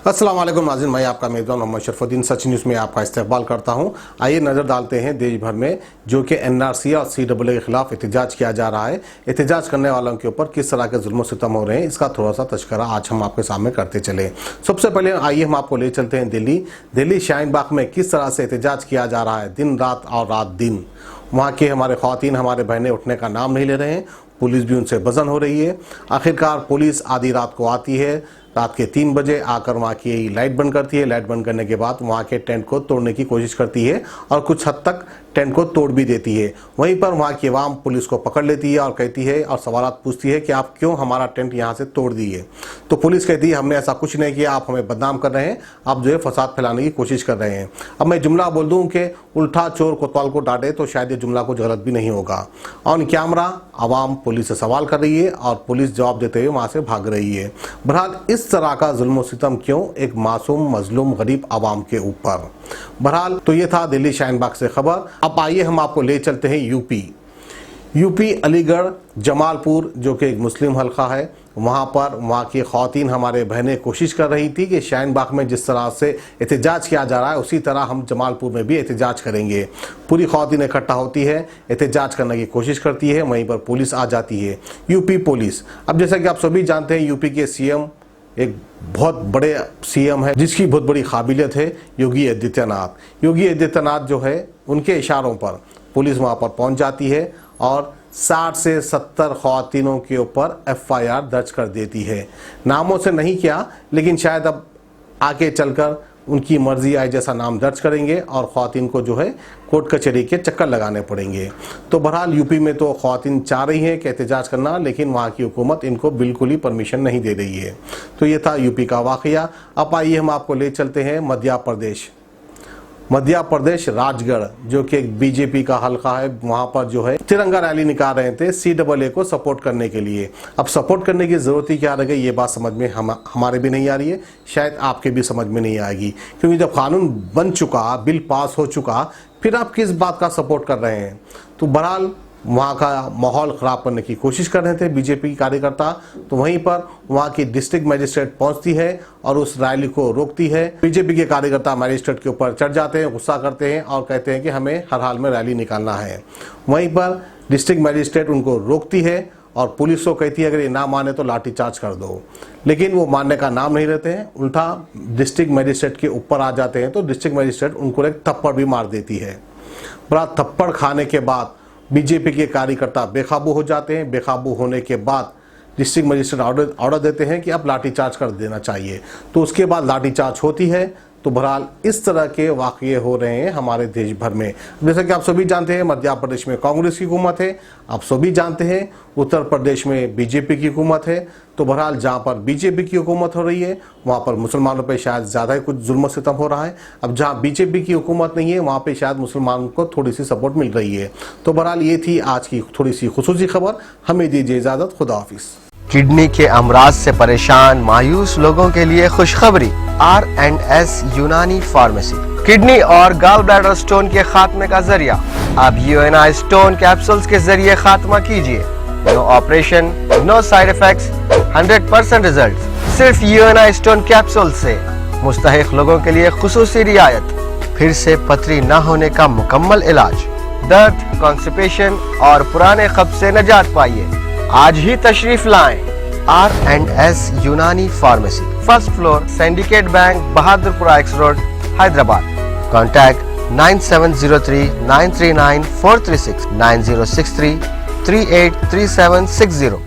अस्सलाम वालेकुम नाज़रीन, मैं आपका मेज़बान मोहम्मद शरफुद्दीन सच न्यूज़ में आपका इस्तकबाल करता हूं। आइए नज़र डालते हैं देश भर में जो कि NRC और CAA के खिलाफ एहतजाज किया जा रहा है। एहतजाज करने वालों के ऊपर किस तरह के जुल्म सितम हो रहे हैं, इसका थोड़ा सा तज़किरा आज हम आपके सामने करते चले। सबसे पहले आइए हम आपको ले चलते हैं दिल्ली शाहीन बाग में किस तरह से एहतजाज किया जा रहा है, दिन रात और रात दिन। वहाँ के हमारे ख़वातीन, हमारे बहनें उठने का नाम नहीं ले रहे हैं, पुलिस भी उनसे बजन हो रही है। आखिरकार पुलिस आधी रात को आती है, रात के 3 बजे आकर वहाँ की लाइट बंद करती है। लाइट बंद करने के बाद वहाँ के टेंट को तोड़ने की कोशिश करती है और कुछ हद तक टेंट को तोड़ भी देती है। वहीं पर वहाँ की आवाम पुलिस को पकड़ लेती है और कहती है और सवालात पूछती है कि आप क्यों हमारा टेंट यहाँ से तोड़ दिए। तो पुलिस कहती है हमने ऐसा कुछ नहीं किया, आप हमें बदनाम कर रहे हैं, आप जो है फसाद फैलाने की कोशिश कर रहे हैं। अब मैं जुमला बोल दूँ कि उल्टा चोर कोतवाल को डांटे तो शायद ये जुमला कुछ गलत भी नहीं होगा। ऑन कैमरा आवाम पुलिस से सवाल कर रही है और पुलिस जवाब देते हुए वहाँ से भाग रही है। बहरहाल इस तरह का जुल्म सितम क्यों एक मासूम मजलूम गरीब आवाम के ऊपर। बहरहाल तो ये था दिल्ली शाहीन बाग से खबर। अब आइए हम आपको ले चलते हैं यूपी अलीगढ़ जमालपुर जो कि एक मुस्लिम हल्का है। वहाँ पर वहाँ की ख़वातीन हमारे बहनें कोशिश कर रही थी कि शाहीन बाग में जिस तरह से एहतजाज किया जा रहा है उसी तरह हम जमालपुर में भी एहतजाज करेंगे। पूरी ख़वातीन इकट्ठा होती है, एहतजाज करने की कोशिश करती है, वहीं पर पुलिस आ जाती है। यूपी पुलिस, अब जैसा कि आप सभी जानते हैं यूपी के CM एक बहुत बड़े CM है जिसकी बहुत बड़ी काबिलियत है, योगी आदित्यनाथ जो है उनके इशारों पर पुलिस वहाँ पर पहुँच जाती है और 60 से 70 ख़वातीनों के ऊपर FIR दर्ज कर देती है। नामों से नहीं किया, लेकिन शायद अब आगे चलकर उनकी मर्जी आए जैसा नाम दर्ज करेंगे और ख़वातीन को जो है कोर्ट कचहरी के चक्कर लगाने पड़ेंगे। तो बहरहाल यूपी में तो ख़वातीन चाह रही हैं कि एहतजाज करना, लेकिन वहाँ की हुकूमत इनको बिल्कुल ही परमिशन नहीं दे रही है। तो ये था यूपी का वाक़या। अब आइए हम आपको ले चलते हैं मध्य प्रदेश राजगढ़ जो कि एक BJP का हल्का है। वहाँ पर जो है तिरंगा रैली निकाल रहे थे CAA को सपोर्ट करने के लिए। अब सपोर्ट करने की ज़रूरत ही क्या रह गई, ये बात समझ में हमारे भी नहीं आ रही है, शायद आपके भी समझ में नहीं आएगी। क्योंकि जब कानून बन चुका, बिल पास हो चुका, फिर आप किस बात का सपोर्ट कर रहे हैं। तो बहरहाल वहाँ का माहौल ख़राब करने की कोशिश कर रहे थे BJP कार्यकर्ता। तो वहीं पर वहाँ की डिस्ट्रिक्ट मजिस्ट्रेट पहुँचती है और उस रैली को रोकती है। BJP के कार्यकर्ता मजिस्ट्रेट के ऊपर चढ़ जाते हैं, गुस्सा करते हैं और कहते हैं कि हमें हर हाल में रैली निकालना है। वहीं पर डिस्ट्रिक्ट मजिस्ट्रेट उनको रोकती है और पुलिस को कहती है अगर ये ना माने तो लाठीचार्ज कर दो, लेकिन वो मानने का नाम नहीं लेते हैं, उल्टा डिस्ट्रिक्ट मजिस्ट्रेट के ऊपर आ जाते हैं। तो डिस्ट्रिक्ट मजिस्ट्रेट उनको एक थप्पड़ भी मार देती है। बड़ा थप्पड़ खाने के बाद BJP के कार्यकर्ता बेकाबू हो जाते हैं। बेकाबू होने के बाद डिस्ट्रिक्ट मजिस्ट्रेट ऑर्डर देते हैं कि अब लाठीचार्ज कर देना चाहिए। तो उसके बाद लाठीचार्ज होती है। तो बहरहाल इस तरह के वाक़ये हो रहे हैं हमारे देश भर में। जैसा कि आप सभी जानते हैं मध्य प्रदेश में कांग्रेस की हुकूमत है, आप सभी जानते हैं उत्तर प्रदेश में BJP की हुकूमत है। तो बहरहाल जहाँ पर BJP की हुकूमत हो रही है वहाँ पर मुसलमानों पे शायद ज़्यादा ही कुछ जुल्म सितम हो रहा है। अब जहाँ BJP की हुकूमत नहीं है वहाँ पे शायद मुसलमानों को थोड़ी सी सपोर्ट मिल रही है। तो बहरहाल ये थी आज की थोड़ी सी खुसूसी खबर। हमें दीजिए इजाज़त, खुदा हाफिज़। किडनी के अमराज से परेशान मायूस लोगों के लिए खुशखबरी, R&S यूनानी फार्मेसी किडनी और गॉल ब्लैडर स्टोन के खात्मे का जरिया। अब UNI स्टोन कैप्सूल्स के जरिए खात्मा कीजिए। No operation, no side effects, 100% result. सिर्फ UNI स्टोन कैप्सूल से मुस्तहिक लोगों के लिए खुसूसी रियायत। फिर से पथरी न होने का मुकम्मल इलाज, दर्द, कॉन्स्टिपेशन और पुराने कब्ज से निजात पाइए। आज ही तशरीफ लाएं। R&S यूनानी pharmacy, first floor, syndicate bank, Bahadurpura X road, Hyderabad. Contact 9703 939 436 9063 383760।